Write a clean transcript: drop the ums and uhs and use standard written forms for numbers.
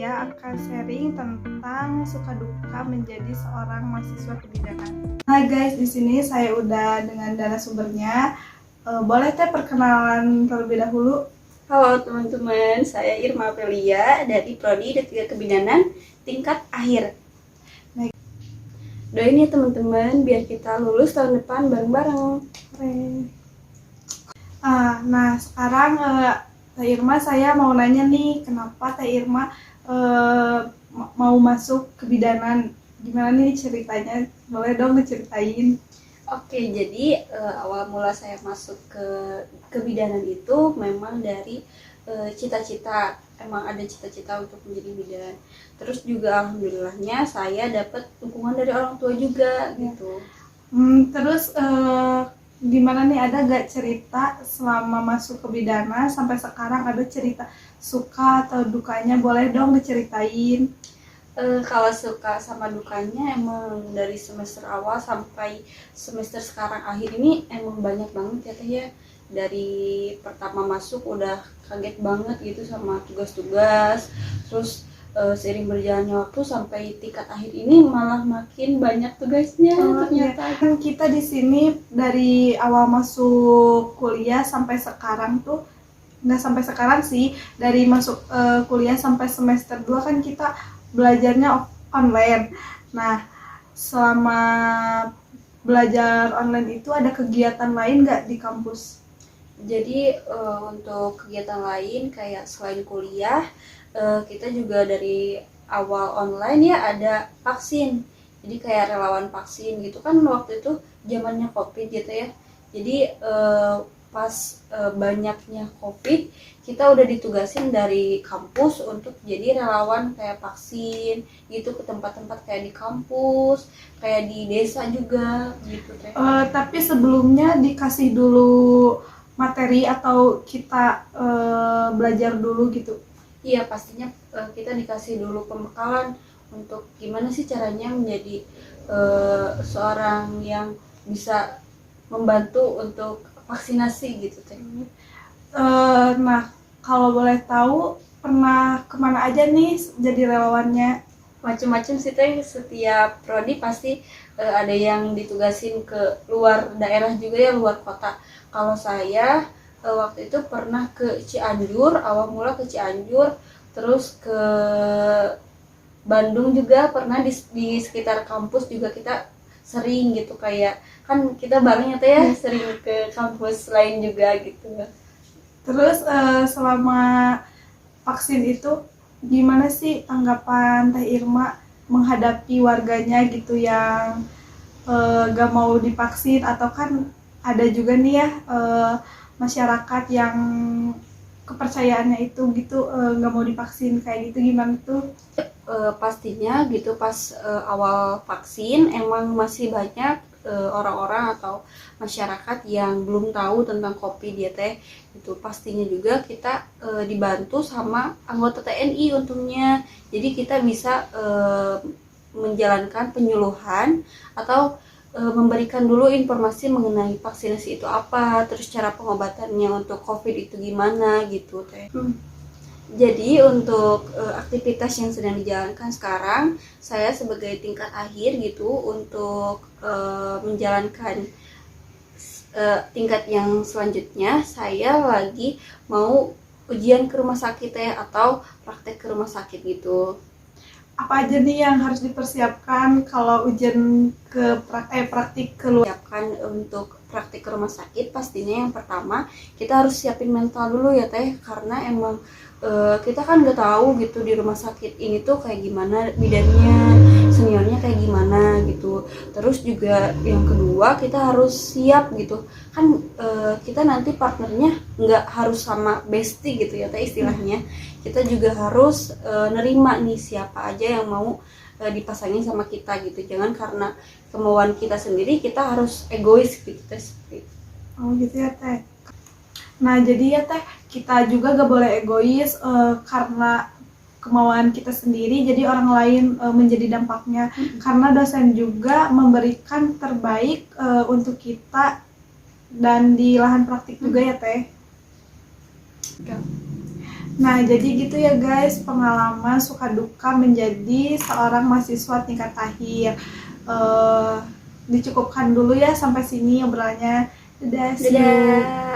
saya akan sharing tentang suka duka menjadi seorang mahasiswa kebidanan. Nah guys, di sini saya udah dengan narasumbernya. Boleh teh perkenalan terlebih dahulu? Halo teman-teman, saya Irma Aprilia dari Prodi D3 Kebidanan tingkat akhir. Baik. Doain ya teman-teman biar kita lulus tahun depan bareng-bareng. Nah sekarang Teh Irma, saya mau nanya nih, kenapa Teh Irma mau masuk kebidanan? Gimana nih ceritanya? Boleh dong diceritain? Oke, jadi awal mula saya masuk ke kebidanan itu memang dari cita-cita, emang ada cita-cita untuk menjadi bidan. Terus juga alhamdulillahnya saya dapat dukungan dari orang tua juga gitu. Terus gimana nih, ada gak cerita selama masuk kebidanan sampai sekarang, ada cerita suka atau dukanya? Boleh dong diceritain. Kalau suka sama dukanya emang dari semester awal sampai semester sekarang akhir ini emang banyak banget ya Teh ya. Dari pertama masuk udah kaget banget gitu sama tugas-tugas, terus seiring berjalannya waktu sampai tingkat akhir ini malah makin banyak tugasnya ternyata. Ya. Kan kita di sini dari awal masuk kuliah sampai sekarang tuh, nggak sampai sekarang sih, dari masuk kuliah sampai semester 2 kan kita belajarnya online. Nah, selama belajar online itu ada kegiatan lain nggak di kampus? Jadi untuk kegiatan lain kayak selain kuliah, kita juga dari awal online ya ada vaksin. Jadi kayak relawan vaksin gitu kan, waktu itu zamannya COVID gitu ya. Jadi pas banyaknya COVID, kita udah ditugasin dari kampus untuk jadi relawan kayak vaksin gitu ke tempat-tempat kayak di kampus, kayak di desa juga gitu Teh. Tapi sebelumnya dikasih dulu materi atau kita belajar dulu gitu? Iya, pastinya kita dikasih dulu pembekalan untuk gimana sih caranya menjadi seorang yang bisa membantu untuk vaksinasi gitu Teh. Nah, kalau boleh tahu pernah kemana aja nih jadi relawannya? Macam-macam sih Teh, setiap prodi pasti ada yang ditugasin ke luar daerah juga ya, luar kota. Kalau saya waktu itu pernah ke Cianjur, awal mula ke Cianjur, terus ke Bandung juga pernah, di sekitar kampus juga kita sering gitu, kayak kan kita bareng ya Teh ya, sering ke kampus lain juga gitu. Terus selama vaksin itu gimana sih tanggapan Teh Irma menghadapi warganya gitu yang gak mau divaksin, atau kan ada juga nih ya masyarakat yang kepercayaannya itu gitu gak mau divaksin kayak gitu, gimana tuh? Pastinya gitu pas awal vaksin emang masih banyak orang-orang atau masyarakat yang belum tahu tentang COVID ya Teh. Itu pastinya juga kita dibantu sama anggota TNI untungnya. Jadi kita bisa menjalankan penyuluhan atau memberikan dulu informasi mengenai vaksinasi itu apa, terus cara pengobatannya untuk COVID itu gimana gitu Teh. Jadi untuk aktivitas yang sedang dijalankan sekarang, saya sebagai tingkat akhir gitu untuk menjalankan tingkat yang selanjutnya, saya lagi mau ujian ke rumah sakit ya, atau praktek ke rumah sakit gitu. Apa aja nih yang harus dipersiapkan kalau ujian ke praktik keluar? Untuk praktik ke rumah sakit, pastinya yang pertama kita harus siapin mental dulu ya Teh, karena emang kita kan nggak tahu gitu di rumah sakit ini tuh kayak gimana bidannya, seniornya kayak gimana gitu. Terus juga yang kedua kita harus siap gitu kan, kita nanti partnernya nggak harus sama bestie gitu ya Teh istilahnya. Kita juga harus nerima nih siapa aja yang mau dipasangin sama kita gitu. Jangan karena kemauan kita sendiri kita harus egois gitu Teh. Oh gitu ya Teh. Nah jadi ya Teh, kita juga gak boleh egois karena kemauan kita sendiri, jadi orang lain menjadi dampaknya. Karena dosen juga memberikan terbaik untuk kita dan di lahan praktik juga ya Teh. Nah, jadi gitu ya guys, pengalaman suka duka menjadi seorang mahasiswa tingkat akhir. Dicukupkan dulu ya sampai sini obrolannya. Dadah, see you. Dadah.